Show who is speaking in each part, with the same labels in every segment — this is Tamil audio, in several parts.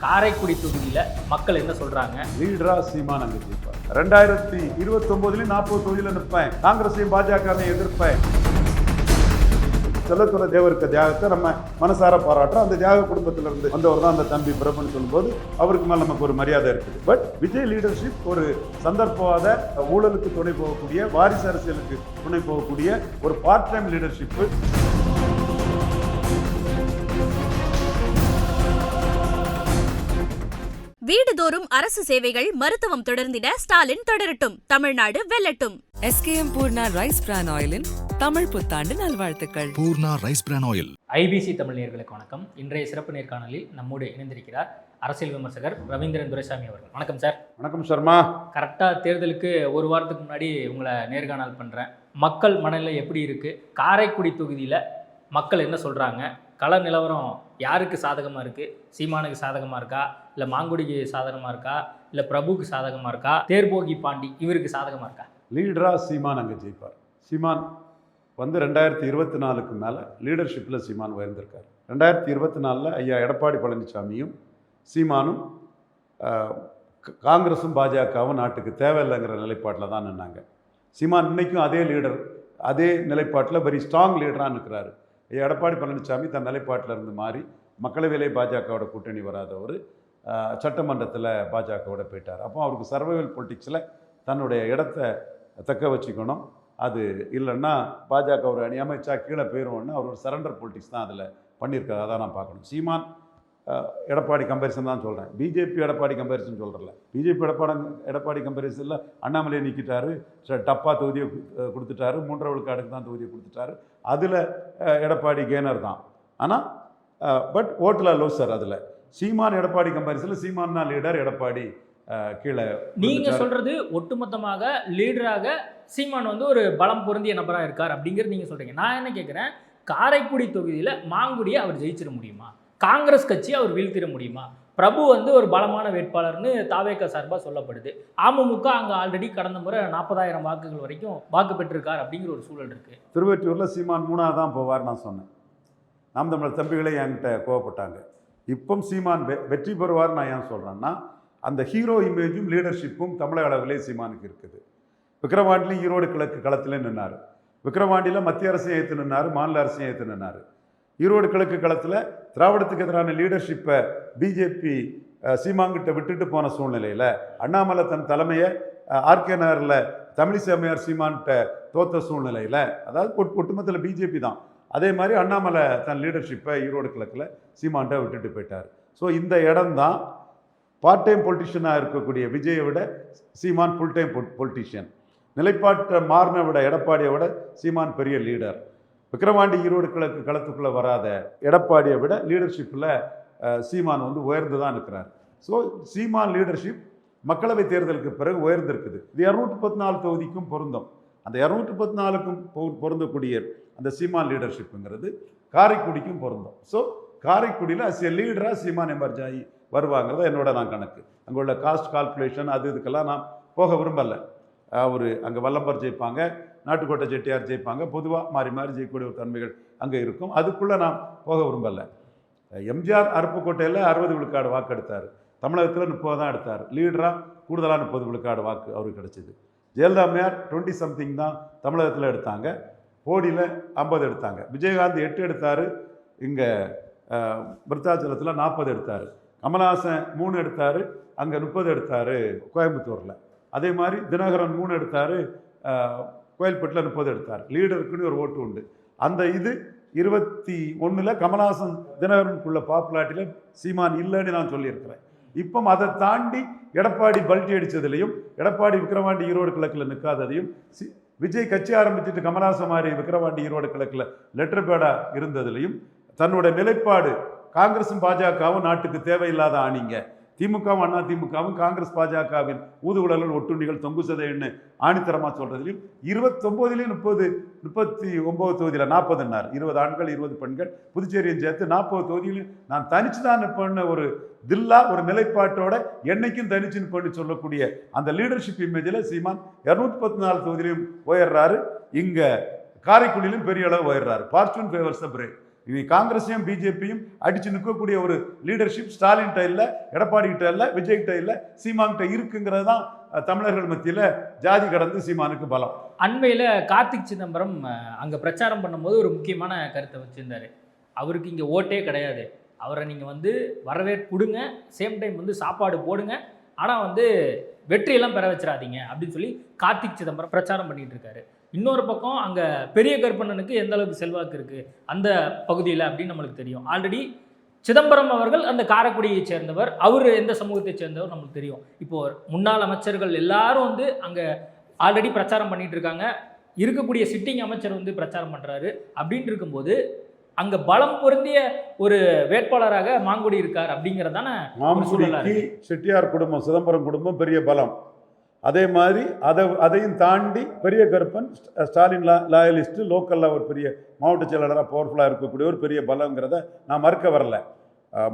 Speaker 1: காரைக்குடி தொகுதியில் மக்கள் என்ன சொல்றாங்க?
Speaker 2: லீடரா சீமான் அங்க ஜெயிப்பார். 2029 40 தொகுதியில நிற்பேன், காங்கிரஸையும் பாஜகவையும் எதிர்ப்பேன். செல்லத்துறை தேவருக்கு தியாகத்தை நம்ம மனசார பாராட்டுறோம். அந்த தியாக குடும்பத்திலிருந்து வந்தவர் தான் அந்த தம்பி பிரபுன்னு சொல்லும்போது அவருக்கு மேல நமக்கு ஒரு மரியாதை இருக்குது. பட் விஜய் லீடர்ஷிப் ஒரு சந்தர்ப்பவாத, ஊழலுக்கு துணை போகக்கூடிய, வாரிசு அரசியலுக்கு துணை போகக்கூடிய ஒரு பார்ட் டைம் லீடர்ஷிப்.
Speaker 3: வீடுதோறும் அரசு சேவைகள், மருத்துவம் தொடர்ந்திட ஸ்டாலின் தொடரட்டும், தமிழ்நாடு வெல்லட்டும்.
Speaker 4: SKM பூர்ணா ரைஸ் பிரான் ஆயிலின் தமிழ் புத்தாண்டு நல்வாழ்த்துக்கள்.
Speaker 5: Poorna rice bran oil.
Speaker 1: IBC Tamil நேயர்களுக்கு வணக்கம். இன்றைய சிறப்பு நேர்காணலில் நம்மோடு இணைந்திருக்கிறார் அரசியல் விமர்சகர் ரவீந்திரன் துரைசாமி அவர்கள். வணக்கம் சார்.
Speaker 2: வணக்கம் சர்மா.
Speaker 1: கரெக்டாக தேர்தலுக்கு ஒரு வாரத்துக்கு முன்னாடி உங்களை நேர்காணல் பண்ணுறேன். மக்கள் மனநிலை எப்படி இருக்குது? காரைக்குடி தொகுதியில் மக்கள் என்ன சொல்கிறாங்க? கள நிலவரம் யாருக்கு சாதகமாக இருக்குது? சீமானுக்கு சாதகமாக இருக்கா, இல்லை மாங்குடிக்கு சாதகமாக இருக்கா, இல்லை பிரபுக்கு சாதகமாக இருக்கா, தேர்போகி பாண்டி இவருக்கு சாதகமாக இருக்கா?
Speaker 2: லீடரா சீமான் அங்கே ஜெயிப்பார். சீமான் வந்து 2024க்கு மேலே லீடர்ஷிப்பில் சீமான் உயர்ந்திருக்கார். 2024 ஐயா எடப்பாடி பழனிசாமியும் சீமானும் காங்கிரஸும் பாஜகவும் நாட்டுக்கு தேவையில்லைங்கிற நிலைப்பாட்டில் தான் நின்னாங்க. சீமான் இன்னைக்கும் அதே லீடர், அதே நிலைப்பாட்டில் வெரி ஸ்ட்ராங் லீடராக நிற்கிறாரு. எடப்பாடி பழனிசாமி தன் நிலைப்பாட்டில் இருந்து மாறி மக்களவையிலே பாஜகவோட கூட்டணி வராதவர் சட்டமன்றத்தில் பாஜகவோட போயிட்டார். அப்போ அவருக்கு சர்வைவல் பொலிட்டிக்ஸில் தன்னுடைய இடத்தை தக்க வச்சுக்கணும். அது இல்லைன்னா பாஜக ஒரு அணி அமைச்சா கீழே போயிடுவோன்னு அவர் ஒரு சரண்டர் பொலிட்டிக்ஸ் தான் அதில் பண்ணியிருக்காரு. அதான் நான் பார்க்கணும். சீமான் எடப்பாடி கம்பேரிசன் தான் சொல்கிறேன், பிஜேபி எடப்பாடி கம்பேரிசன் சொல்கிறல. பிஜேபி எடப்பாடி கம்பேரிசனில் அண்ணாமலையை நீக்கிட்டாரு, டப்பா தொகுதியை கொடுத்துட்டாரு, 3 விழுக்காடுக்கு தான் தொகுதியை கொடுத்துட்டாரு. அதில் எடப்பாடி கேனர் தான். ஆனால் பட் ஓட்டில் லோசர். அதில் சீமான் எடப்பாடி கம்பேரிசனில் சீமான் தான் லீடர், எடப்பாடி கீழே.
Speaker 1: நீங்கள் சொல்கிறது ஒட்டுமொத்தமாக லீடராக சீமான் வந்து ஒரு பலம் பொருந்திய நபராக இருக்கார் அப்படிங்கிறது நீங்கள் சொல்கிறீங்க. நான் என்ன கேட்குறேன், காரைக்குடி தொகுதியில் மாங்குடியை அவர் ஜெயிச்சிட முடியுமா? காங்கிரஸ் கட்சி அவர் வீழ்த்திட முடியுமா? பிரபு வந்து ஒரு பலமான வேட்பாளர்னு தாவேக சார்பாக சொல்லப்படுது. அமமுக அங்கே ஆல்ரெடி கடந்த முறை 40,000 வாக்குகள் வரைக்கும் வாக்கு பெற்றிருக்கார் அப்படிங்கிற ஒரு சூழல் இருக்குது.
Speaker 2: திருவொற்றியூரில் சீமான் 3ஆவது தான் போவார் நான் சொன்னேன். நாம் தமிழர் தம்பிகளே என்கிட்ட கோவப்பட்டாங்க. இப்போ சீமான் வெற்றி பெறுவார் நான் ஏன் சொல்கிறேன்னா, அந்த ஹீரோ இமேஜும் லீடர்ஷிப்பும் தமிழக அளவிலே சீமானுக்கு இருக்குது. விக்கிரவாண்டிலையும் ஈரோடு கிழக்கு களத்திலே நின்னார். விக்கிரவாண்டியில் மத்திய அரசையும் ஏற்று நின்னார், மாநில அரசையும் ஏற்று நின்னார். ஈரோடு கிழக்கு களத்தில் திராவிடத்துக்கு எதிரான லீடர்ஷிப்பை பிஜேபி சீமான்கிட்ட விட்டுட்டு போன சூழ்நிலையில் அண்ணாமலை தன் தலைமையை ஆர்கே நகரில் தமிழிசை அம்மையார் சீமான்கிட்ட தோத்த சூழ்நிலையில், அதாவது ஒட்டுமொத்தத்தில் பிஜேபி தான். அதே மாதிரி அண்ணாமலை தன் லீடர்ஷிப்பை ஈரோடு கிழக்கில் சீமான்கிட்ட விட்டுட்டு போயிட்டார். ஸோ இந்த இடம் தான் பார்ட் டைம் பொலிட்டிஷியனாக இருக்கக்கூடிய விஜயை விட சீமான் ஃபுல் டைம் பொலிட்டிஷியன். நிலைப்பாட்டை மாறின விட எடப்பாடியை விட சீமான் பெரிய லீடர். விக்கிரவாண்டி ஈரோடு கிழக்கு களத்துக்குள்ளே வராத எடப்பாடியை விட லீடர்ஷிப்பில் சீமான் வந்து உயர்ந்து தான் இருக்கிறார். ஸோ சீமான் லீடர்ஷிப் மக்களவை தேர்தலுக்கு பிறகு உயர்ந்திருக்குது. இது 214 தொகுதிக்கும் பொருந்தும். அந்த 214க்கும் பொருந்தக்கூடிய அந்த சீமான் லீடர்ஷிப்புங்கிறது காரைக்குடிக்கும் பொருந்தும். ஸோ காரைக்குடியில் அஸ் எ லீடராக சீமான் எமர்ஜ் ஆகி வருவாங்கிறத என்னோட நான் கணக்கு. அங்கே உள்ள காஸ்ட் கால்குலேஷன் இதுக்கெல்லாம் நான் போக விரும்பலை. அவர் அங்கே வல்லம்பர் ஜெயிப்பாங்க, நாட்டுக்கோட்டை செட்டியார் ஜெயிப்பாங்க, பொதுவாக மாறி மாறி ஜெயிக்கக்கூடிய ஒரு தன்மைகள் அங்கே இருக்கும். அதுக்குள்ளே நான் போக விரும்பலை. எம்ஜிஆர் அருப்புக்கோட்டையில் 60 விழுக்காடு வாக்கு எடுத்தார், தமிழகத்தில் 30 தான் எடுத்தார். லீடராக கூடுதலாக 30 விழுக்காடு வாக்கு அவருக்கு கிடச்சிது. ஜெயலலிதா அம்மையார் 20 சம்திங் தான் தமிழகத்தில் எடுத்தாங்க, போடியில் 50 எடுத்தாங்க. விஜயகாந்த் 8 எடுத்தார், இங்கே விருத்தாச்சலத்தில் 40 எடுத்தார். கமல்ஹாசன் 3 எடுத்தார், அங்கே 30 எடுத்தார் கோயம்புத்தூரில். அதே மாதிரி தினகரன் 3 எடுத்தார், கோயில்பட்டில் 30 எடுத்தார். லீடருக்குன்னு ஒரு ஓட்டு உண்டு. அந்த 21 கமல்ஹாசன் தினகரனுக்குள்ள பாப்புலாரிட்டியில் சீமான் இல்லைன்னு நான் சொல்லியிருக்கிறேன். இப்போ அதை தாண்டி எடப்பாடி பல்ட்டி அடித்ததுலையும், எடப்பாடி விக்கிரவாண்டி ஈரோடு கிழக்கில் நிற்காததையும், விஜய் கட்சி ஆரம்பிச்சுட்டு கமல்ஹாசன் மாதிரி விக்கிரவாண்டி ஈரோடு கிழக்கில் லெட்டர் பேடாக இருந்ததுலையும், தன்னோட நிலைப்பாடு காங்கிரஸும் பாஜகவும் நாட்டுக்கு தேவையில்லாத ஆணிங்க, திமுகவும் அண்ணா திமுகவும் காங்கிரஸ் பாஜகவின் ஊதுகுழல்கள் ஒட்டுண்ணிகள் தொங்கு சதைன்னு ஆணித்தரமாக சொல்கிறதுலையும் 29லேயும் 39 தொகுதியில் 40ன்னார். 20 ஆண்கள் 20 பெண்கள் புதுச்சேரியும் சேர்த்து 40 தொகுதியிலும் நான் தனிச்சு தான் நிற்பேன்னு ஒரு தில்லா ஒரு நிலைப்பாட்டோட என்னைக்கும் தனிச்சு நிற்பேன்னு சொல்லக்கூடிய அந்த லீடர்ஷிப் இமேஜில் சீமான் 214 தொகுதியிலையும் உயர்றாரு. இங்கே காரைக்குடியிலும் பெரிய அளவு உயர்றாரு. Fortune favours the brave. இனி காங்கிரஸையும் பிஜேபியும் அடிச்சு நிற்கக்கூடிய ஒரு லீடர்ஷிப் ஸ்டாலின்கிட்ட இல்லை, எடப்பாடிகிட்ட இல்லை, விஜய்கிட்ட இல்லை, சீமான்கிட்ட இருக்குங்கிறது தான் தமிழர்கள் மத்தியில் ஜாதி கடந்து சீமானுக்கு பலம்.
Speaker 1: அண்மையில் கார்த்திக் சிதம்பரம் அங்கே பிரச்சாரம் பண்ணும்போது ஒரு முக்கியமான கருத்தை வச்சுருந்தாரு. அவருக்கு இங்கே ஓட்டே கிடையாது, அவரை நீங்கள் வந்து வரவேற்பு கொடுங்க, சேம் டைம் வந்து சாப்பாடு போடுங்க, ஆனால் வந்து வெற்றியெல்லாம் பெற வச்சிடாதீங்க அப்படின்னு சொல்லி கார்த்திக் சிதம்பரம் பிரச்சாரம் பண்ணிட்டு இருக்காரு. இன்னொரு பக்கம் அங்கே பெரிய கருப்பண்ணனுக்கு எந்த அளவுக்கு செல்வாக்கு இருக்குது அந்த பகுதியில் அப்படின்னு நம்மளுக்கு தெரியும். ஆல்ரெடி சிதம்பரம் அவர்கள் அந்த காரைக்குடியை சேர்ந்தவர், அவர் எந்த சமூகத்தை சேர்ந்தவர் நம்மளுக்கு தெரியும். இப்போது முன்னாள் அமைச்சர்கள் எல்லாரும் வந்து அங்கே ஆல்ரெடி பிரச்சாரம் பண்ணிட்டு இருக்காங்க, இருக்கக்கூடிய சிட்டிங் அமைச்சர் வந்து பிரச்சாரம் பண்ணுறாரு. அப்படின்ட்டு இருக்கும்போது அங்கே பலம் பொருந்திய ஒரு வேட்பாளராக மாங்குடி இருக்கார் அப்படிங்கிறதான
Speaker 2: மாங்குடிக்கு செட்டியார் குடும்பம், சிதம்பரம் குடும்பம் பெரிய பலம். அதே மாதிரி அதையும் தாண்டி பெரிய கருப்பன் ஸ்டாலின் லாயலிஸ்ட்டு, லோக்கலில் ஒரு பெரிய மாவட்ட செயலாளராக பவர்ஃபுல்லாக இருக்கக்கூடிய ஒரு பெரிய பலங்கிறத நான் மறுக்க வரல.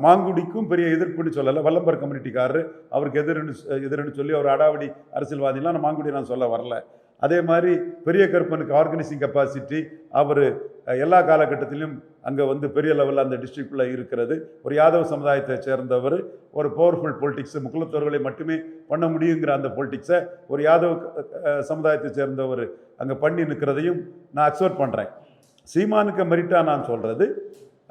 Speaker 2: மாங்குடிக்கும் பெரிய எதிர்ப்புன்னு சொல்லலை, வல்லம்பர் கம்யூனிட்டிக்காரரு அவருக்கு எதிர்ன்னு சொல்லி அவர் அடாவடி அரசியல்வாதிலாம் நான் மாங்குடி நான் சொல்ல வரல. அதே மாதிரி பெரிய கருப்பனுக்கு ஆர்கனைசிங் கெப்பாசிட்டி, அவர் எல்லா காலகட்டத்திலும் அங்கே வந்து பெரிய லெவலில் அந்த டிஸ்ட்ரிக்டில் இருக்கிறது. ஒரு யாதவ் சமுதாயத்தை சேர்ந்தவர், ஒரு பவர்ஃபுல் பொலிட்டிக்ஸு, முக்குலத்தோர்களை மட்டுமே பண்ண முடியுங்கிற அந்த பொலிட்டிக்ஸை ஒரு யாதவ் சமுதாயத்தை சேர்ந்தவர் அங்கே பண்ணி நிற்கிறதையும் நான் அக்செப்ட் பண்ணுறேன். சீமானுக்கு மெரிட்டாக நான் சொல்கிறது,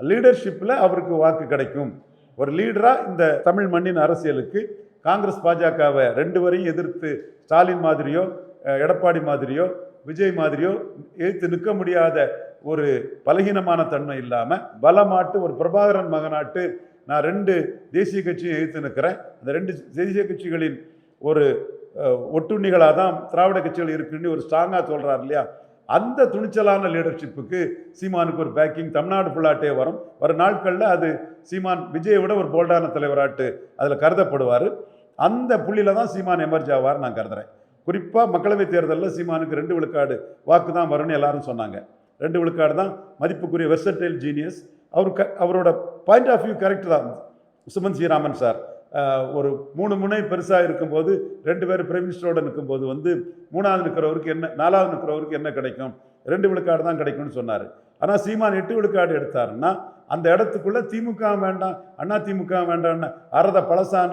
Speaker 2: லீடர்ஷிப்பில் அவருக்கு வாக்கு கிடைக்கும். ஒரு லீடராக இந்த தமிழ் மண்ணின் அரசியலுக்கு காங்கிரஸ் பாஜகவை ரெண்டு வரையும் எதிர்த்து ஸ்டாலின் மாதிரியோ எடப்பாடி மாதிரியோ விஜய் மாதிரியோ எதிர்த்து நிற்க முடியாத ஒரு பலகீனமான தன்மை இல்லாமல் பலமாட்டு ஒரு பிரபாகரன் மகனாட்டு நான் ரெண்டு தேசிய கட்சியும் எதிர்த்து நிற்கிறேன். அந்த ரெண்டு தேசிய கட்சிகளின் ஒரு ஒட்டுண்ணிகளாக தான் திராவிட கட்சிகள் இருக்குன்னு ஒரு ஸ்ட்ராங்காக சொல்கிறார் இல்லையா, அந்த துணிச்சலான லீடர்ஷிப்புக்கு சீமானுக்கு ஒரு பேக்கிங் தமிழ்நாடு ஃபுல்லாட்டே வரும் நாட்களில் அது சீமான் விஜயை விட ஒரு போல்டான தலைவராட்டு அதில் கருதப்படுவார். அந்த புள்ளியில் தான் சீமான் எமர்ஜ் ஆவார் நான் கருதுறேன். குறிப்பாக மக்களவைத் தேர்தலில் சீமானுக்கு 2 விழுக்காடு வாக்கு தான் வரும்னு எல்லாரும் சொன்னாங்க. 2 விழுக்காடு தான் மதிப்புக்குரிய வெர்சடைல் ஜீனியஸ். அவரோட பாயிண்ட் ஆஃப் வியூ கரெக்ட் தான். சுமன் ஸ்ரீராமன் சார் ஒரு 3 முனை பெருசாக இருக்கும்போது 2 பேர் பிரைம் மினிஸ்டரோடு நிற்கும்போது வந்து 3ஆவது நிற்கிறவருக்கு என்ன 4ஆவது நிற்கிறவருக்கு என்ன கிடைக்கும், 2 விழுக்காடு தான் கிடைக்கும்னு சொன்னார். ஆனால் சீமான் 8 விழுக்காடு எடுத்தாருன்னா அந்த இடத்துக்குள்ளே திமுக வேண்டாம், அண்ணா திமுக வேண்டாம்னு அறத பழசான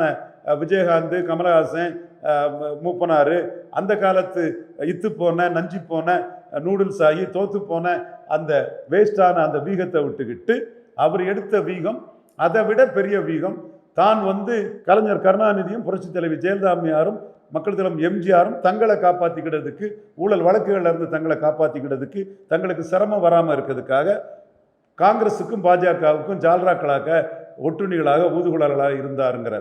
Speaker 2: விஜயகாந்த், கமலஹாசன், மூப்பனார், அந்த காலத்து இத்து போன நஞ்சி போன நூடுல்ஸ் ஆகி தோத்து போன அந்த வேஸ்டான அந்த வீகத்தை விட்டுக்கிட்டு அவர் எடுத்த வீகம் அதை விட பெரிய வீகம் தான் வந்து கலைஞர் கருணாநிதியும் புரட்சி தலைவி ஜெயலலிதாமையாரும் மக்கள் தலைவர் எம்ஜிஆரும் தங்களை காப்பாற்றிக்கிட்டதுக்கு, ஊழல் வழக்குகளில் இருந்து தங்களை காப்பாற்றிக்கிட்டதுக்கு, தங்களுக்கு சிரமம் வராமல் இருக்கிறதுக்காக காங்கிரஸுக்கும் பாஜகவுக்கும் ஜால்ராக்களாக ஒட்டுணிகளாக ஊதுகுழலாக இருந்தாருங்கிற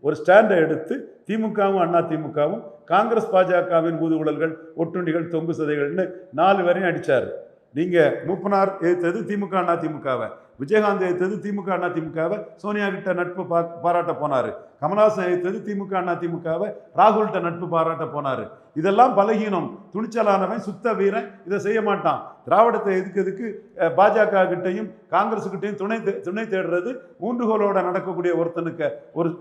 Speaker 2: ஒரு ஸ்டாண்டை எடுத்து திமுகவும் அண்ணா திமுகவும் காங்கிரஸ் பாஜகவின் ஊதுகுழல்கள் ஒட்டுணிகள் தொங்கு சதைகள்னு 4 வரையும் அடித்தார். நீங்கள் மூப்பனார் எதிர்த்தது திமுக அண்ணா திமுகவை, விஜயகாந்த் எதிர்த்தது திமுக அண்ணா திமுகவை சோனியா கிட்ட நட்பு பாராட்ட போனார். கமல்ஹாசன் எதிர்த்தது திமுக அண்ணா திமுகவை ராகுல்கிட்ட நட்பு பாராட்ட போனார். இதெல்லாம் பலகீனம். துணிச்சலானவன் சுத்த வீரன் இதை செய்ய மாட்டான். திராவிடத்தை எதுக்கு பாஜக கிட்டையும் காங்கிரஸுக்கிட்டையும் துணை தேடுறது ஊன்றுகோலோட நடக்கக்கூடிய ஒருத்தனுக்கு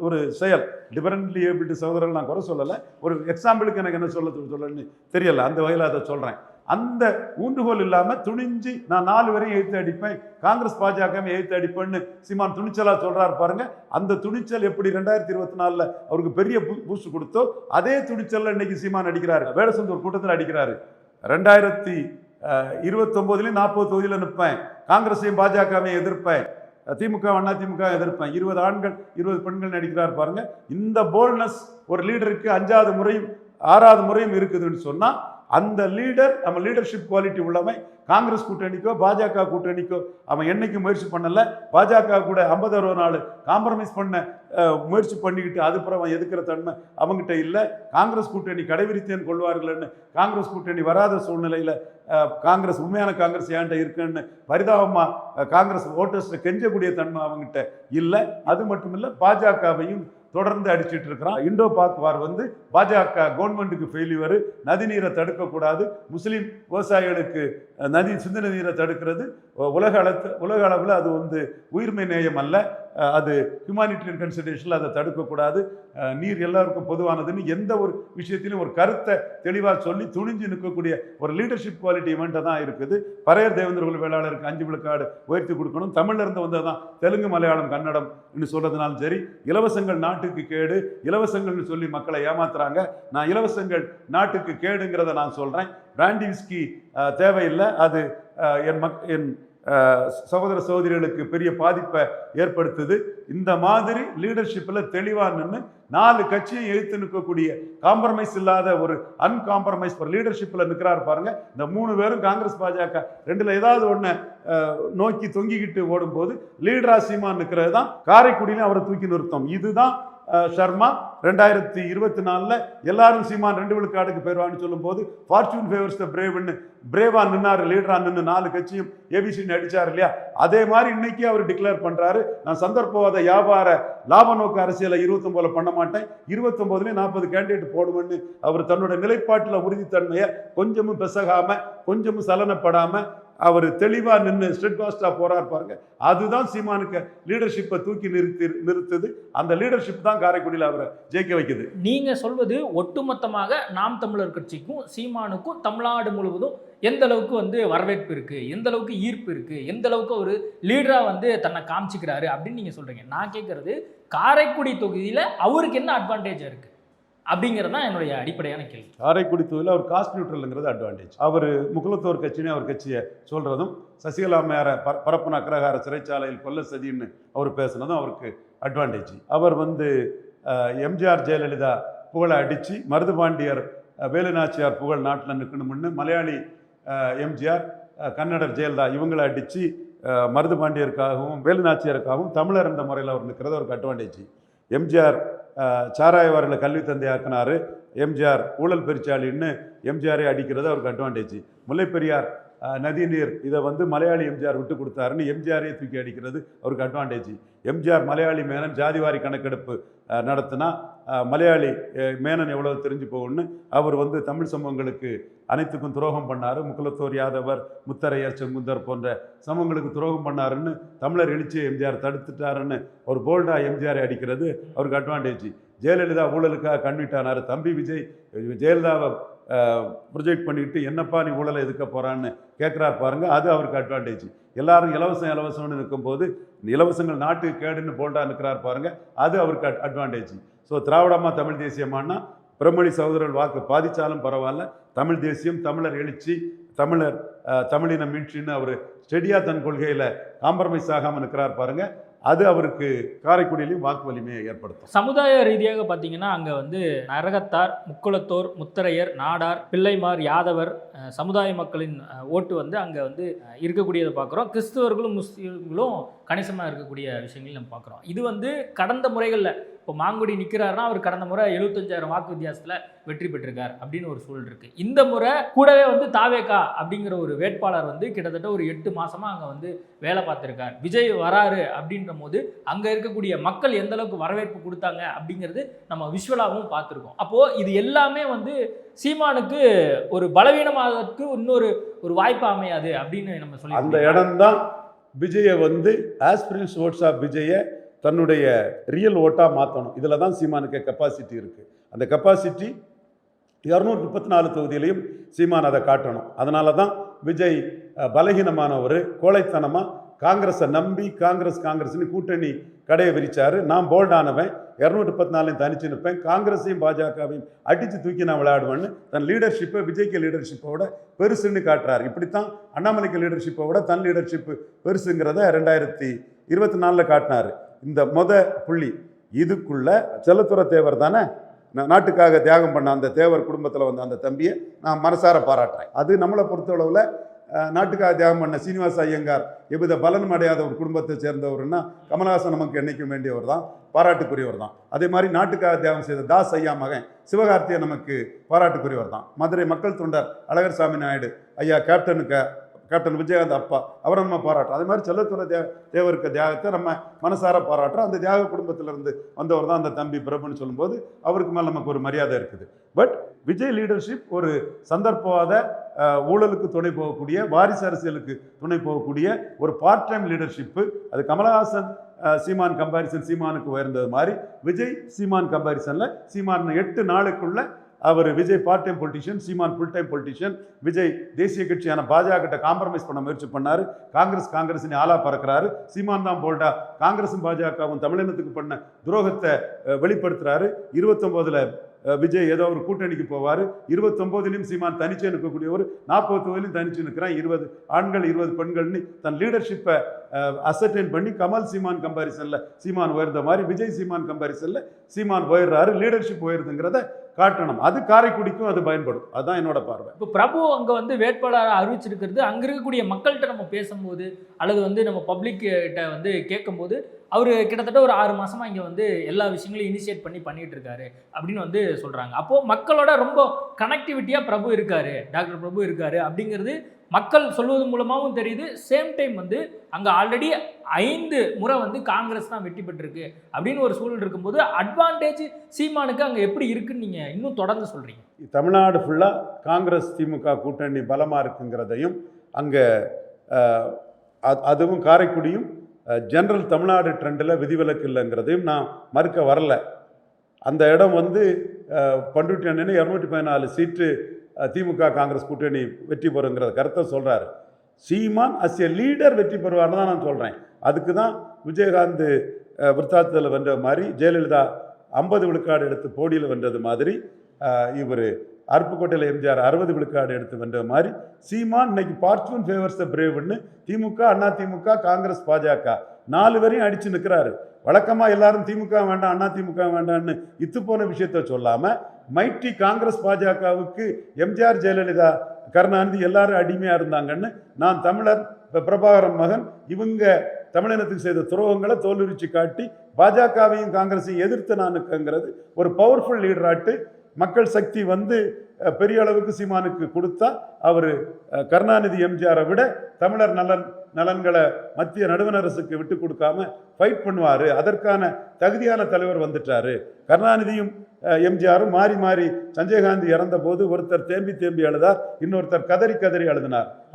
Speaker 2: ஒரு செயல். டிஃபரெண்ட்லி ஏபிள்டு சகோதரர்கள் நான் குறை சொல்லலை, ஒரு எக்ஸாம்பிளுக்கு எனக்கு என்ன சொல்லன்னு தெரியல, அந்த வகையில் அதை சொல்கிறேன். அந்த ஊன்றுகோல் இல்லாமல் துணிஞ்சு நான் 4 வரையும் எழுத்து அடிப்பேன், காங்கிரஸ் பாஜகவை எழுத்து அடிப்பேன்னு சீமான் துணிச்சலாக சொல்கிறாரு பாருங்க. அந்த துணிச்சல் எப்படி 2024 அவருக்கு பெரிய பூஸ்ட் கொடுத்தோ அதே துணிச்சல் இன்னைக்கு சீமான் அடிக்கிறாரு. வேடசந்தூர் கூட்டத்தில் அடிக்கிறாரு. 2029 40 தொகுதியில் நிற்பேன், காங்கிரஸையும் பாஜகவையும் எதிர்ப்பேன், திமுக அண்ணா திமுக எதிர்ப்பேன், 20 ஆண்கள் 20 பெண்கள் நடிக்கிறார் பாருங்க. இந்த போல்ட்னஸ் ஒரு லீடருக்கு 5வது முறையும் 6வது முறையும் இருக்குதுன்னு சொன்னால் அந்த லீடர் நம்ம லீடர்ஷிப் குவாலிட்டி உள்ளவன் காங்கிரஸ் கூட்டணிக்கோ பாஜக கூட்டணிக்கோ அவன் என்னைக்கு முயற்சி பண்ணலை. பாஜக கூட 50-60 நாள் காம்ப்ரமைஸ் பண்ண முயற்சி பண்ணிக்கிட்டு அதுக்கப்புறம் அவன் எதுக்கிற தன்மை அவங்ககிட்ட இல்லை. காங்கிரஸ் கூட்டணி கடைவிரித்தேன் கொள்வார்கள்னு காங்கிரஸ் கூட்டணி வராத சூழ்நிலையில் காங்கிரஸ் உண்மையான காங்கிரஸ் ஏன்ட்ட இருக்குன்னு பரிதாபமாக காங்கிரஸ் ஓட்டர்ஸை கெஞ்சக்கூடிய தன்மை அவங்ககிட்ட இல்லை. அது மட்டும் இல்லை, பாஜகவையும் தொடர்ந்து அடிச்சுட்டு இருக்கிறான். இண்டோ பாக் வார் வந்து பாஜக கவர்மெண்ட்டுக்கு ஃபெயிலியர், நதிநீரை தடுக்கக்கூடாது, முஸ்லீம் விவசாயிகளுக்கு சிந்து நீரை தடுக்கிறது உலக அளவில் அது வந்து உயிர்மை நேயம் அல்ல, அது ஹியூமானிட்டரியன் கன்சிடரேஷனில் அதை தடுக்கக்கூடாது, நீர் எல்லாருக்கும் பொதுவானதுன்னு எந்த ஒரு விஷயத்திலும் ஒரு கருத்தை தெளிவாக சொல்லி துணிஞ்சு நிற்கக்கூடிய ஒரு லீடர்ஷிப் குவாலிட்டி இவன்ட்ட தான் இருக்குது. பறையர் தேவேந்திர குல வேளாளருக்கு 5 விழுக்காடு உயர்த்தி கொடுக்கணும். தமிழ்ல இருந்து வந்தது தான் தெலுங்கு, மலையாளம், கன்னடம் சொல்றதுனாலும் சரி. இலவசங்கள் நாட்டுக்கு கேடு, இலவசங்கள்னு சொல்லி மக்களை ஏமாத்துறாங்க. நான் இலவசங்கள் நாட்டுக்கு கேடுங்கிறத நான் சொல்றேன். பிராண்டி விஸ்கி தேவையில்லை, அது என் சகோதர சகோதரிகளுக்கு பெரிய பாதிப்பை ஏற்படுத்துது. இந்த மாதிரி லீடர்ஷிப்பில் தெளிவாக நின்று 4 கட்சியை எழுத்து நிற்கக்கூடிய காம்ப்ரமைஸ் இல்லாத ஒரு அன்காம்ப்ரமைஸ் ஒரு லீடர்ஷிப்பில் நிற்கிறாரு பாருங்க. இந்த 3 பேரும் காங்கிரஸ் பாஜக 2ல் ஏதாவது ஒன்று நோக்கி தொங்கிக்கிட்டு ஓடும்போது லீடரா சீமான் நிற்கிறது தான் காரைக்குடியிலும் அவரை தூக்கி நிறுத்தம். இதுதான் சர்மா 2024 எல்லாரும் சீமான் 2 விழுக்காடுக்கு போயிடுவான்னு சொல்லும் போது ஃபார்ச்சூன் ஃபேவர்ஸ் த பிரேவ்னு பிரேவா நின்னாரு, லீடரா நின்று 4 கட்சியும் ஏபிசின்னு அடிச்சாரு இல்லையா? அதே மாதிரி இன்னைக்கு அவர் டிக்ளேர் பண்றாரு, நான் சந்தர்ப்பவாத வியாபார லாப நோக்கு அரசியலை 29 பண்ண மாட்டேன், 29 40 கேண்டிடேட் போடுவேன்னு அவர் தன்னோட நிலைப்பாட்டில் உறுதித்தன்மையை கொஞ்சமும் பெசகாம கொஞ்சமும் சலனப்படாம அவர் தெளிவா நின்று ஸ்டெட்ஃபாஸ்டா போறார் பாருங்க. அதுதான் சீமானுக்கு லீடர்ஷிப்பை தூக்கி நிறுத்துது. அந்த லீடர்ஷிப் தான் காரைக்குடியில் அவரை ஜெயிக்க வைக்குது.
Speaker 1: நீங்க சொல்வது ஒட்டுமொத்தமாக நாம் தமிழர் கட்சிக்கும் சீமானுக்கும் தமிழ்நாடு முழுவதும் எந்த அளவுக்கு வரவேற்பு இருக்கு, எந்த அளவுக்கு ஈர்ப்பு இருக்கு, எந்த அளவுக்கு ஒரு லீடரா தன்னை காமிச்சிக்கிறாரு அப்படின்னு நீங்க சொல்றீங்க. நான் கேட்கறது காரைக்குடி தொகுதியில அவருக்கு என்ன அட்வான்டேஜ் இருக்கு அப்படிங்கிறது தான் என்னுடைய அடிப்படையான கேள்வி.
Speaker 2: காரைக்குடி தொகுதியில் அவர் காஸ்ட் நியூட்ரல்ங்கிறது அட்வான்டேஜ். அவர் முக்குலத்தோர் கட்சின்னு அவர் கட்சியை சொல்றதும், சசிகலா மேர பரப்புன அக்ரஹார சிறைச்சாலையில் கொல்ல சதின்னு அவர் பேசுனதும் அவருக்கு அட்வான்டேஜ். அவர் எம்ஜிஆர் ஜெயலலிதா புகழை அடித்து மருதுபாண்டியர் வேலுநாச்சியார் புகழ் நாட்டில் நிற்கணும்னு மலையாளி எம்ஜிஆர், கன்னடர் ஜெயலலிதா இவங்களை அடித்து மருதுபாண்டியருக்காகவும் வேலுநாச்சியாருக்காகவும் தமிழர் என்ற முறையில் அவர் நிற்கிறது அவருக்கு அட்வான்டேஜ். எம்ஜிஆர் சாராயவாரில் கல்வி தந்தையாக்கினார், எம்ஜிஆர் ஊழல் பெருச்சாளின்னு எம்ஜிஆரே அடிக்கிறது அவருக்கு அட்வான்டேஜ். முல்லைப்பெரியார் நதிநீர் இதை மலையாளி எம்ஜிஆர் விட்டு கொடுத்தாருன்னு எம்ஜிஆரே தூக்கி அடிக்கிறது அவருக்கு அட்வான்டேஜ். எம்ஜிஆர் மலையாளி மேனன் ஜாதிவாரி கணக்கெடுப்பு நடத்தினா மலையாளி மேனன் எவ்வளவு தெரிஞ்சு போகும்னு அவர் தமிழ் சமூகங்களுக்கு அனைத்துக்கும் துரோகம் பண்ணார். முக்குலத்தோர் யாதவர், முத்தரையர், செங்குந்தர் போன்ற சமூகங்களுக்கு துரோகம் பண்ணாருன்னு தமிழர் எழுச்சியை எம்ஜிஆர் தடுத்துட்டாருன்னு ஒரு போல்டா எம்ஜிஆரை அடிக்கிறது அவருக்கு அட்வான்டேஜ். ஜெயலலிதா ஊழலுக்காக கன்விட்டானார். தம்பி விஜய் ஜெயலலிதாவை ப்ரொஜெக்ட் பண்ணிட்டு என்னப்பா நீ ஊழலை எதுக்க போறான்னு கேட்குறாரு பாருங்க, அது அவருக்கு அட்வான்டேஜ். எல்லாரும் இலவசம்னு நிற்கும்போது இலவசங்கள் நாட்டுக்கு கேடுன்னு போல்டா நிற்கிறார் பாருங்க, அது அவருக்கு அட்வான்டேஜ். ஸோ திராவிடமா தமிழ் தேசியமானா பிரமொழி சகோதரர்கள் வாக்கு பாதிச்சாலும் பரவாயில்ல, தமிழ் தேசியம், தமிழர் எழுச்சி, தமிழின மீட்சின்னு அவர் ஸ்டெடியா தன் கொள்கையில் காம்ப்ரமைஸ் ஆகாமல் நிற்கிறார் பாருங்க, அது அவருக்கு காரைக்குடியிலையும் வாக்கு வலிமையை ஏற்படுத்தும்.
Speaker 1: சமுதாய ரீதியாக பார்த்தீங்கன்னா அங்கே நரகத்தார், முக்குளத்தோர், முத்தரையர், நாடார், பிள்ளைமார், யாதவர் சமுதாய மக்களின் ஓட்டு அங்கே இருக்கக்கூடியதை பார்க்குறோம். கிறிஸ்தவர்களும் முஸ்லீம்களும் கணிசமாக இருக்கக்கூடிய விஷயங்கள் நம்ம பார்க்குறோம். இது கடந்த முறைகளில் இப்போ மாங்குடி நிற்கிறாருன்னா அவர் கடந்த முறை 75,000 வாக்கு வித்தியாசத்தில் வெற்றி பெற்றிருக்கார் அப்படின்னு ஒரு சூழல் இருக்குது. இந்த முறை கூடவே தாவேகா அப்படிங்கிற ஒரு வேட்பாளர் கிட்டத்தட்ட ஒரு 8 மாதமாக அங்கே வேலை பார்த்துருக்கார். விஜய் வராரு அப்படின்ற போது அங்கே இருக்கக்கூடிய மக்கள் எந்த அளவுக்கு வரவேற்பு கொடுத்தாங்க அப்படிங்கிறது நம்ம விஷுவலாகவும் பார்த்துருக்கோம். அப்போது இது எல்லாமே சீமானுக்கு ஒரு பலவீனமாகறதுக்கு இன்னொரு வாய்ப்பு அமையாது அப்படின்னு நம்ம சொல்லி
Speaker 2: அந்த இடம் தான் விஜயை ஆஸ்பிரன்ஸ் ஓட்ஸ் ஆஃப் விஜயை தன்னுடைய ரியல் ஓட்டாக மாற்றணும். இதில் தான் சீமானுக்கு கெப்பாசிட்டி இருக்குது. அந்த கெப்பாசிட்டி 234 தொகுதியிலையும் சீமான் அதை காட்டணும். அதனால தான் விஜய் பலகீனமான ஒரு கோழைத்தனமாக காங்கிரஸை நம்பி காங்கிரஸ்னு கூட்டணி கடையை விரிச்சாரு. நான் போல்டானவன், 234 தனிச்சு நிற்பேன், காங்கிரஸையும் பாஜகவையும் அடித்து தூக்கி நான் விளையாடுவேன்னு தன் லீடர்ஷிப்பை விஜய்க்கு லீடர்ஷிப்போட பெருசுன்னு காட்டுறாரு. இப்படித்தான் அண்ணாமலைக்கு லீடர்ஷிப்போட தன் லீடர்ஷிப்பு பெருசுங்கிறத 2024 காட்டினார். இந்த புள்ளி இதுக்குள்ள செல்லத்துறை தேவர் தானே நாட்டுக்காக தியாகம் பண்ண அந்த தேவர் குடும்பத்தில் அந்த தம்பியை நான் மனசார பாராட்டுறேன். அது நம்மளை பொறுத்தளவில் நாட்டுக்காக தியாகம் பண்ண சீனிவாச ஐயங்கார் எவ்வித பலனும் அடையாத ஒரு குடும்பத்தை சேர்ந்தவர்னா கமலஹாசன் நமக்கு என்னைக்கும் வேண்டியவர் தான், பாராட்டுக்குரியவர் தான். அதே மாதிரி நாட்டுக்காக தியாகம் செய்த தாஸ் ஐயா மகன் சிவகார்த்தியை நமக்கு பாராட்டுக்குரியவர் தான். மதுரை மக்கள் தொண்டர் அழகர் சாமி நாயுடு ஐயா கேப்டன் விஜயகாந்த் அப்பா அவரை நம்ம பாராட்டுறோம். அதே மாதிரி செல்லத்துறை தேவருக்கு தியாகத்தை நம்ம மனசார பாராட்டுறோம். அந்த தியாக குடும்பத்திலிருந்து வந்தவர் தான் அந்த தம்பி பிரபுன்னு சொல்லும்போது அவருக்கு மேலே நமக்கு ஒரு மரியாதை இருக்குது. பட் விஜய் லீடர்ஷிப் ஒரு சந்தர்ப்பவாத ஊழலுக்கு துணை போகக்கூடிய, வாரிசு அரசியலுக்கு துணை போகக்கூடிய ஒரு பார்ட் டைம் லீடர்ஷிப்பு. அது கமலஹாசன் சீமான் கம்பாரிசன் சீமானுக்கு உயர்ந்தது மாதிரி விஜய் சீமான் கம்பாரிசனில் சீமான் 8 நாளுக்குள்ள அவர் விஜய் பார்ட் டைம் பொலிட்டிஷியன், சீமான் ஃபுல் டைம் பொலிட்டிஷியன். விஜய் தேசிய கட்சியான பாஜக கிட்ட காம்ப்ரமைஸ் பண்ண முயற்சி பண்ணாரு. காங்கிரஸ் ஆளா பறக்கிறாரு. சீமான் தான் போல்டா காங்கிரஸும் பாஜகவும் தமிழினத்துக்கு பண்ண துரோகத்தை வெளிப்படுத்துறாரு. 29ல் விஜய் ஏதோ ஒரு கூட்டணிக்கு போவார். 29லையும் சீமான் தனிச்சே நிற்கக்கூடியவர். 40 தொகுதியிலும் தனிச்சு நிற்கிறான். 20 ஆண்கள் 20 பெண்கள்னு தன் லீடர்ஷிப்பை அசர்டைன் பண்ணி கமல் சீமான் கம்பாரிசனில் சீமான் உயர்ந்த மாதிரி விஜய் சீமான் கம்பாரிசனில் சீமான் உயர்றாரு. லீடர்ஷிப் உயருதுங்கிறத காட்டணும். அது காரைக்குடிக்கும் அது பயன்படும். அதுதான் என்னோட பார்வை.
Speaker 1: இப்போ பிரபு அங்கே வந்து வேட்பாளரை அறிவிச்சிருக்கிறது, அங்கே இருக்கக்கூடிய மக்கள்கிட்ட நம்ம பேசும்போது அல்லது வந்து நம்ம பப்ளிக்கிட்ட வந்து கேட்கும்போது அவர் கிட்டத்தட்ட ஒரு 6 மாதமாக இங்கே வந்து எல்லா விஷயங்களையும் இனிஷியேட் பண்ணிட்டு இருக்காரு அப்படின்னு வந்து சொல்கிறாங்க. அப்போது மக்களோட ரொம்ப கனெக்டிவிட்டியாக பிரபு இருக்காரு, டாக்டர் பிரபு இருக்காரு அப்படிங்கிறது மக்கள் சொல்வது மூலமாகவும் தெரியுது. சேம் டைம் வந்து அங்கே ஆல்ரெடி 5 முறை வந்து காங்கிரஸ் தான் வெற்றி பெற்றிருக்கு அப்படின்னு ஒரு சூழல் இருக்கும்போது அட்வான்டேஜ் சீமானுக்கு அங்கே எப்படி இருக்குன்னு நீங்கள் இன்னும் தொடர்ந்து சொல்கிறீங்க?
Speaker 2: தமிழ்நாடு ஃபுல்லாக காங்கிரஸ் திமுக கூட்டணி பலமாக இருக்குங்கிறதையும் அங்கே அதுவும் காரைக்குடியும் ஜென்ரல் தமிழ்நாடு ட்ரெண்டில் விதிவிலக்கு இல்லைங்கிறதையும் நான் மறுக்க வரல. அந்த இடம் வந்து பண்ருட்டி அண்ணனே 214 சீட்டு திமுக காங்கிரஸ் கூட்டணி வெற்றி பெறுங்கிற கருத்தை சொல்கிறாரு. சீமான் அஸ் எ லீடர் வெற்றி பெறுவார்னு தான் நான் சொல்கிறேன். அதுக்கு தான் விஜயகாந்த் விருத்தாச்சலத்தில் வென்ற மாதிரி, ஜெயலலிதா 50 விழுக்காடு எடுத்து போடியில் வென்றது மாதிரி, இவர் அருப்புக்கோட்டையில் எம்ஜிஆர் 60 விழுக்காடு எடுத்து வென்ற மாதிரி சீமான் இன்னைக்கு பார்ச்சூன் ஃபேவர்ஸ் த பிரேவ்னு திமுக, அண்ணா திமுக, காங்கிரஸ், பாஜக 4 பேரையும் அடித்து நிற்கிறாரு. வழக்கமாக எல்லாரும் திமுக வேண்டாம் அண்ணா திமுக வேண்டாம்னு இத்து போன விஷயத்த சொல்லாமல் மைட்டி காங்கிரஸ் பாஜகவுக்கு எம்ஜிஆர், ஜெயலலிதா, கருணாநிதி எல்லாரும் அடிமையாக இருந்தாங்கன்னு நான் தமிழர் பிரபாகரன் மகன் இவங்க தமிழினத்துக்கு செய்த துரோகங்களை தோலுரிச்சு காட்டி பாஜகவையும் காங்கிரஸையும் எதிர்த்து நான் நிற்கிறது ஒரு பவர்ஃபுல் லீடராட்டு மக்கள் சக்தி வந்து பெரிய அளவுக்கு சீமானுக்கு கொடுத்தா அவர் கருணாநிதி எம்ஜிஆரை விட தமிழர் நலன்களை மத்திய நடுவண் அரசுக்கு விட்டு கொடுக்காம ஃபைட் பண்ணுவார். அதற்கான தகுதியான தலைவர் வந்துட்டாரு. கருணாநிதியும் எம்ஜிஆரும் மாறி மாறி சஞ்சயகாந்தி இறந்த போது ஒருத்தர் தேம்பி அழுதார், இன்னொருத்தர் கதறி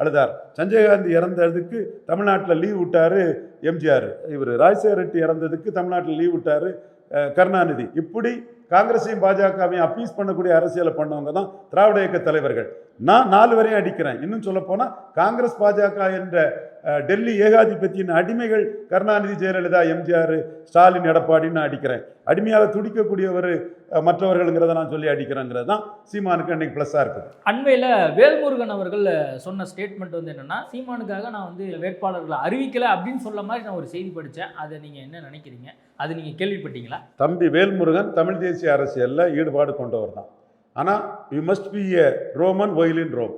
Speaker 2: அழுதார். சஞ்சயகாந்தி இறந்ததுக்கு தமிழ்நாட்டில் லீவ் விட்டார் எம்ஜிஆர். இவர் ராஜசேகர ரெட்டி இறந்ததுக்கு தமிழ்நாட்டில் லீவ் விட்டார் கருணாநிதி. இப்படி காங்கிரஸையும் பாஜகவையும் அப்பீஸ் பண்ணக்கூடிய அரசியலை பண்ணவங்க தான் திராவிட இயக்க தலைவர்கள். நான் 4 வரையும் அடிக்கிறேன். இன்னும் சொல்ல போனால் காங்கிரஸ் பாஜக என்ற டெல்லி ஏகாதிபத்தியின் அடிமைகள் கருணாநிதி, ஜெயலலிதா, எம்ஜிஆர், ஸ்டாலின், எடப்பாடின்னு அடிக்கிறேன். அடிமையாக துடிக்கக்கூடியவர் மற்றவர்கள்ங்கிறத நான் சொல்லி அடிக்கிறேங்கிறது தான் சீமானுக்கு அன்னைக்கு ப்ளஸ்ஸாக இருக்குது.
Speaker 1: அண்மையில் வேல்முருகன் அவர்கள் சொன்ன ஸ்டேட்மெண்ட் வந்து என்னென்னா, சீமானுக்காக நான் வந்து வேட்பாளர்களை அறிவிக்கலை அப்படின்னு சொல்ல மாதிரி நான் ஒரு செய்தி படித்தேன். அதை நீங்கள் என்ன நினைக்கிறீங்க? அது நீங்கள் கேள்விப்பட்டீங்களா?
Speaker 2: தம்பி வேல்முருகன் தமிழ் தேசிய அரசியலில் ஈடுபாடு கொண்டவர் தான். ஆனால் you must be a Roman while in Rome.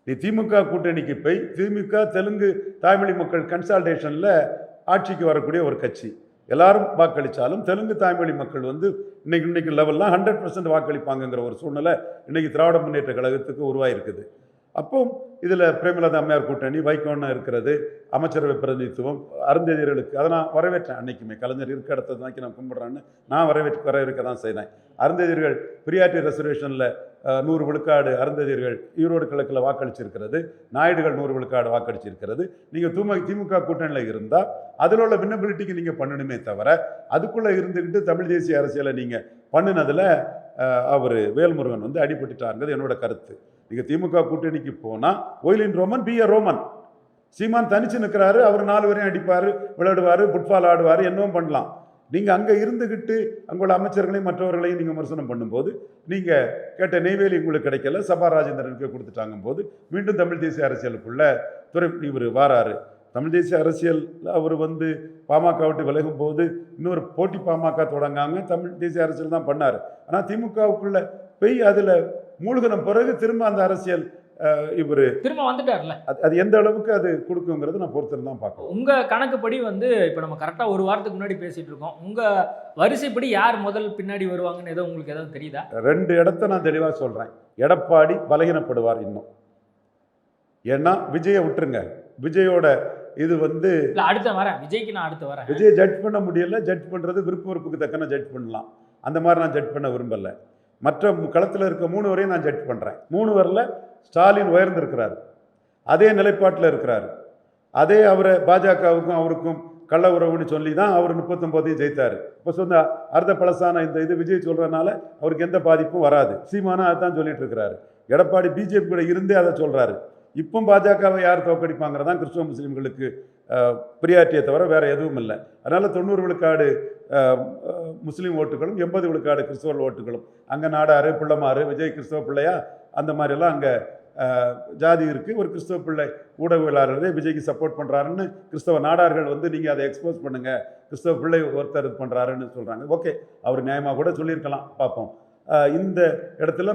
Speaker 2: நீ திமுக கூட்டணிக்கு போய் திமுக தெலுங்கு தாய்மொழி மக்கள் கன்சால்டேஷனில் ஆட்சிக்கு வரக்கூடிய ஒரு கட்சி. எல்லாரும் வாக்களித்தாலும் தெலுங்கு தாய்மொழி மக்கள் வந்து இன்னைக்கு லெவல்லாம் 100% வாக்களிப்பாங்கங்கிற ஒரு சூழ்நிலை இன்னைக்கு திராவிட முன்னேற்ற கழகத்துக்கு உருவாயிருக்குது. அப்போ இதில் பிரேமலதா அம்மையார் கூட்டணி, வைகோன்னு இருக்கிறது, அமைச்சரவை பிரதிநிதித்துவம், அருந்ததியர்களுக்கு அதை நான் வரவேற்றேன். அன்னைக்குமே கலைஞர் இருக்க இடத்த நோக்கி நான் கும்பிட்றேன்னு நான் வரவேற்க தான் செய்தேன். அருந்ததியர்கள் பிரியாரிட்டி ரெசர்வேஷனில் 100 விழுக்காடு அருந்ததியர்கள் ஈரோடு கிழக்கில் வாக்களிச்சிருக்கிறது. நாயுடுகள் 100 விழுக்காடு வாக்களிச்சிருக்கிறது. நீங்கள் திமுக கூட்டணியில் இருந்தால் அதில் உள்ள வின்னபிலிட்டிக்கு நீங்கள் பண்ணணுமே தவிர அதுக்குள்ளே இருந்துக்கிட்டு தமிழ் தேசிய அரசியலை நீங்கள் பண்ணினதில் அவர் வேல்முருகன் வந்து அடிபட்டுட்டாருங்கிறது என்னோட கருத்து. நீங்கள் திமுக கூட்டணிக்கு போனால் ஒயிலின் ரோமன் பி எ ரோமன். சீமான் தனிச்சு நிற்கிறாரு, அவர் 4 வரையும் அடிப்பார், விளையாடுவார், ஃபுட்பால் ஆடுவார், என்னவும் பண்ணலாம். நீங்கள் அங்கே இருந்துக்கிட்டு அங்குள்ள அமைச்சர்களையும் மற்றவர்களையும் நீங்கள் விமர்சனம் பண்ணும்போது நீங்கள் கேட்ட நெய்வேலி உங்களுக்கு கிடைக்கல, சபா ராஜேந்திரனுக்கு கொடுத்துட்டாங்க போது மீண்டும் தமிழ் தேசிய அரசியலுக்குள்ள இவர் வாராரு. தமிழ் தேசிய அரசியல் அவர் வந்து பாமக விட்டு விலகும் போது இன்னொரு போட்டி பாமக தொடங்காங்க தமிழ் தேசிய அரசியல் தான் பண்ணார். ஆனால் திமுகவுக்குள்ள போய் அதில் மூழ்கின பிறகு திரும்ப அந்த அரசியல் இவர்
Speaker 1: திரும்ப வந்துட்டார்ல,
Speaker 2: அது எந்த அளவுக்கு அது கொடுக்குங்கிறது நான் பொறுத்திருந்து தான் பார்க்கணும்.
Speaker 1: உங்கள் கணக்குப்படி வந்து இப்போ நம்ம கரெக்டாக ஒரு வாரத்துக்கு முன்னாடி பேசிகிட்டு இருக்கோம். உங்கள் வரிசைப்படி யார் முதல் பின்னாடி வருவாங்கன்னு ஏதோ உங்களுக்கு ஏதாவது தெரியுதா?
Speaker 2: 2 இடத்த நான் தெளிவாக சொல்கிறேன். எடப்பாடி பலகீனப்படுவார் இன்னும். ஏன்னா விஜயை விட்டுருங்க, விஜயோட இது வந்து
Speaker 1: அடுத்த வரேன் விஜய்க்கு நான் அடுத்து வரேன்.
Speaker 2: விஜய் ஜட்ஜ் பண்ண முடியல. ஜட்ஜ் பண்ணுறது விருப்புக்கு தக்கன ஜட்ஜ் பண்ணலாம். அந்த மாதிரி நான் ஜட்ஜ் பண்ண விரும்பலை. மற்ற களத்தில் இருக்க 3 வரையும் நான் ஜட்ஜ் பண்ணுறேன். 3 வரல ஸ்டாலின் உயர்ந்திருக்கிறார், அதே நிலைப்பாட்டில் இருக்கிறார், அதே அவரை பாஜகவுக்கும் அவருக்கும் கள்ள உறவுன்னு சொல்லி தான் அவர் 39 ஜெயித்தார். இப்போ சொன்ன அர்த்த பழசான இந்த இது விஜய் சொல்கிறனால அவருக்கு எந்த பாதிப்பும் வராது. சீமானா அதுதான் சொல்லிட்டு இருக்கிறாரு. எடப்பாடி பிஜேபி கூட இருந்தே அதை சொல்கிறாரு. இப்போ பாஜகவை யார் தோக்கடிப்பாங்கிறதான் கிறிஸ்துவ முஸ்லீம்களுக்கு பிரியாரிட்டியை தவிர வேறு எதுவும் இல்லை. அதனால் 90 விழுக்காடு முஸ்லீம் ஓட்டுகளும் 80 விழுக்காடு கிறிஸ்தவ ஓட்டுகளும். அங்கே நாடாரு பிள்ளைமாறு விஜய் கிறிஸ்தவ பிள்ளையா அந்த மாதிரியெல்லாம் அங்கே ஜாதி இருக்குது. ஒரு கிறிஸ்தவ பிள்ளை ஊடகவியலாளரே விஜய்க்கு சப்போர்ட் பண்ணுறாருன்னு கிறிஸ்தவ நாடார்கள் வந்து நீங்கள் அதை எக்ஸ்போஸ் பண்ணுங்கள், கிறிஸ்தவ பிள்ளை ஒருத்தர் இது பண்ணுறாருன்னு சொல்கிறாங்க. ஓகே, அவர் நியாயமாக கூட சொல்லியிருக்கலாம், பார்ப்போம். இந்த இடத்துல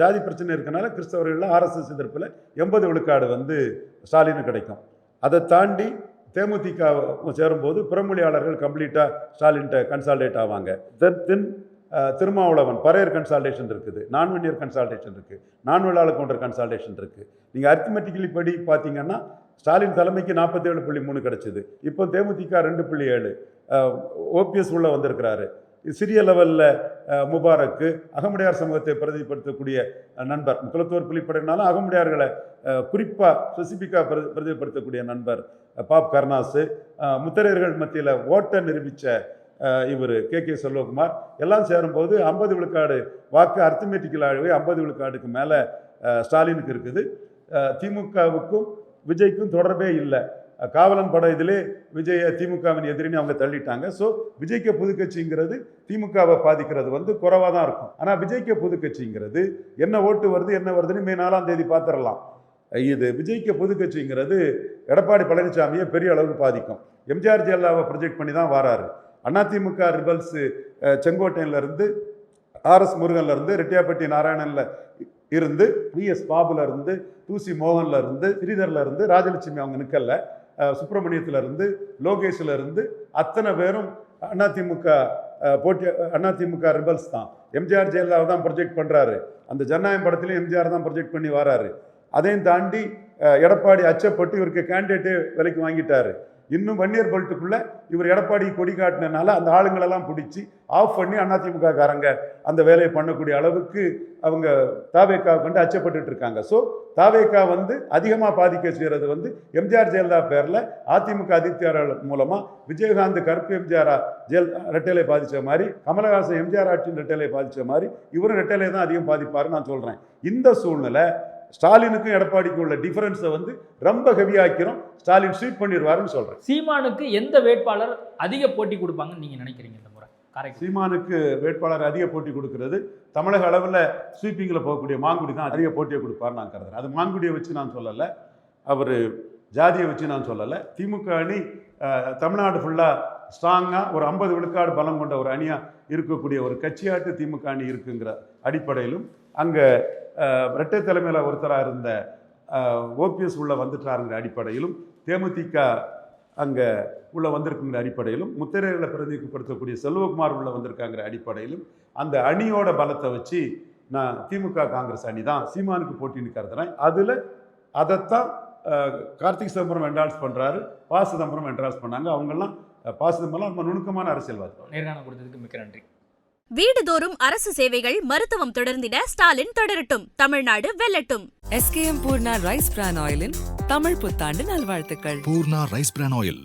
Speaker 2: ஜாதி பிரச்சனை இருக்கனால கிறிஸ்தவர்களில் ஆர்எஸ்எஸ் எதிர்ப்பில் 80 விழுக்காடு வந்து ஸ்டாலினு கிடைக்கும். அதை தாண்டி தேமுதிக சேரும்போது பிறமொழியாளர்கள் கம்ப்ளீட்டாக ஸ்டாலின்கிட்ட கன்சால்டேட் ஆவாங்க. தென் திருமாவளவன் பரையர் கன்சால்டேஷன் இருக்குது, நான்வெனியர் கன்சால்டேஷன் இருக்குது, நான்வெளாள கவுண்டர் கன்சால்டேஷன் இருக்குது. நீங்கள் அரித்மெட்டிக்கலி படி பார்த்தீங்கன்னா ஸ்டாலின் தலைமைக்கு 47.3 கிடச்சிது. இப்போ தேமுதிக 2.7, ஓபிஎஸ் உள்ள வந்திருக்கிறாரு. சிறிய லெவலில் முபாரக்கு அகமுடையார் சமூகத்தை பிரதிப்படுத்தக்கூடிய நண்பர், குலத்தோர் புலிப்படைனாலும் அகமுடையார்களை குறிப்பாக ஸ்பெசிஃபிக்காக பிரதிப்படுத்தக்கூடிய நண்பர் பாப் கர்னாஸு, முத்தரையர்கள் மத்தியில் ஓட்டை நிரூபித்த இவர் கே செல்வகுமார் எல்லாம் சேரும்போது 50 விழுக்காடு வாக்கு அர்த்தமேட்டிக்கலாகவே 50 விழுக்காடுக்கு மேலே ஸ்டாலினுக்கு இருக்குது. திமுகவுக்கும் விஜய்க்கும் தொடர்பே இல்லை. காவலன் படம் இதிலே விஜய திமுகவின் எதிரின்னு அவங்க தள்ளிட்டாங்க. ஸோ விஜய்க்கு புதுக்கட்சிங்கிறது திமுகவை பாதிக்கிறது வந்து குறைவாக தான் இருக்கும். ஆனால் விஜய்க்கு புதுக்கட்சிங்கிறது என்ன ஓட்டு வருது என்ன வருதுன்னு மே 4ஆம் தேதி பார்த்துடலாம். இது விஜய்க்கு புதுக்கட்சிங்கிறது எடப்பாடி பழனிசாமியை பெரிய அளவுக்கு பாதிக்கும். எம்ஜிஆர் ஜெயலலிதாவை ப்ரொஜெக்ட் பண்ணி தான் வராரு. அதிமுக ரிபல்ஸு செங்கோட்டையிலேருந்து ஆர்எஸ் முருகன்லேருந்து ரெட்டியாப்பட்டி நாராயணனில் இருந்து விஎஸ் பாபுல இருந்து தூசி மோகன்ல இருந்து ஸ்ரீதர்ல இருந்து ராஜலட்சுமி அவங்க நிற்கல, சுப்பிரமணியத்துல இருந்து லோகேஷ்ல இருந்து அத்தனை பேரும் அதிமுக ரிபல்ஸ் தான். எம்ஜிஆர் ஜெயலலிதாவை தான் ப்ரொஜெக்ட் பண்ணுறாரு. அந்த ஜனநாயகம் படத்துலையும் எம்ஜிஆர் தான் ப்ரொஜெக்ட் பண்ணி வராரு. அதையும் தாண்டி எடப்பாடி அச்சப்பட்டு இவருக்கு கேண்டிடேட்டே விலைக்கு வாங்கிட்டாரு. இன்னும் வன்னியர் பெல்ட்டுக்குள்ளே இவர் எடப்பாடி கொடி காட்டினால அந்த ஆளுங்களெல்லாம் பிடிச்சி ஆஃப் பண்ணி அதிமுக காரங்க அந்த வேலையை பண்ணக்கூடிய அளவுக்கு அவங்க தாவேக்கா கண்டு அச்சப்பட்டு இருக்காங்க. ஸோ தாவேக்கா வந்து அதிகமாக பாதிக்க செய்கிறது வந்து எம்ஜிஆர் ஜெயலலிதா பேரில் அதிமுக அதித்தியார் மூலமாக விஜயகாந்த் கருப்பு எம்ஜிஆர் ரெட்டைலை பாதித்த மாதிரி, கமலஹாசன் எம்ஜிஆர் ஆட்சியின் ரெட்டைலை பாதித்த மாதிரி இவரும் ரெட்டைலை தான் அதிகம் பாதிப்பாருன்னு நான் சொல்கிறேன். இந்த சூழ்நிலை ஸ்டாலினுக்கும் எடப்பாடிக்கும் உள்ள டிஃபரன்ஸை வந்து ரொம்ப ஹெவியாக்கிறோம். ஸ்டாலின் ஸ்வீப் பண்ணிடுவாருன்னு சொல்கிறேன்.
Speaker 1: சீமானுக்கு எந்த வேட்பாளர் அதிக போட்டி கொடுப்பாங்கன்னு நீங்கள் நினைக்கிறீங்க இந்த முறை?
Speaker 2: சீமானுக்கு வேட்பாளர் அதிக போட்டி கொடுக்கிறது தமிழக அளவில் ஸ்வீப்பிங்கில் போகக்கூடிய மாங்குடி தான் அதிக போட்டியை கொடுப்பார்னு நான் கருதுறேன். அது மாங்குடியை வச்சு நான் சொல்லலை, அவர் ஜாதியை வச்சு நான் சொல்லலை. திமுக அணி தமிழ்நாடு ஃபுல்லாக ஸ்ட்ராங்காக ஒரு 50 விழுக்காடு பலம் கொண்ட ஒரு அணியாக இருக்கக்கூடிய ஒரு கட்சியாட்டு திமுக அணி இருக்குங்கிற அடிப்படையிலும், அங்கே இரட்டை தலைமையில் ஒருத்தராக இருந்த ஓபிஎஸ் உள்ள வந்துட்டாருங்கிற அடிப்படையிலும், தேமுதிக அங்கே உள்ள வந்திருக்குங்கிற அடிப்படையிலும், முத்திரைகளை பிரதிநிதிப்படுத்தக்கூடிய செல்வகுமார் உள்ள வந்திருக்காங்கிற அடிப்படையிலும் அந்த அணியோட பலத்தை வச்சு நான் திமுக காங்கிரஸ் அணி தான் சீமானுக்கு போட்டின்னு கருதுறேன். அதில் அதைத்தான் கார்த்திக் சிதம்பரம் என்டால்ஸ் பண்ணுறாரு, ப. சிதம்பரம் என்டால்ஸ் பண்ணாங்க. அவங்கெல்லாம் ப. சிதம்பரம் ரொம்ப நுணுக்கமான அரசியல்வாதி.
Speaker 1: நேர்காணல் கொடுத்ததுக்கு மிக்க நன்றி.
Speaker 3: வீடுதோறும் அரசு சேவைகள் மருத்துவம் தொடர்ந்திட ஸ்டாலின் தொடரட்டும், தமிழ்நாடு வெல்லட்டும்.
Speaker 4: SKM பூர்ணா ரைஸ் பிரான் ஆயிலின் தமிழ் புத்தாண்டு நல்வாழ்த்துக்கள்.
Speaker 5: Poorna rice bran oil.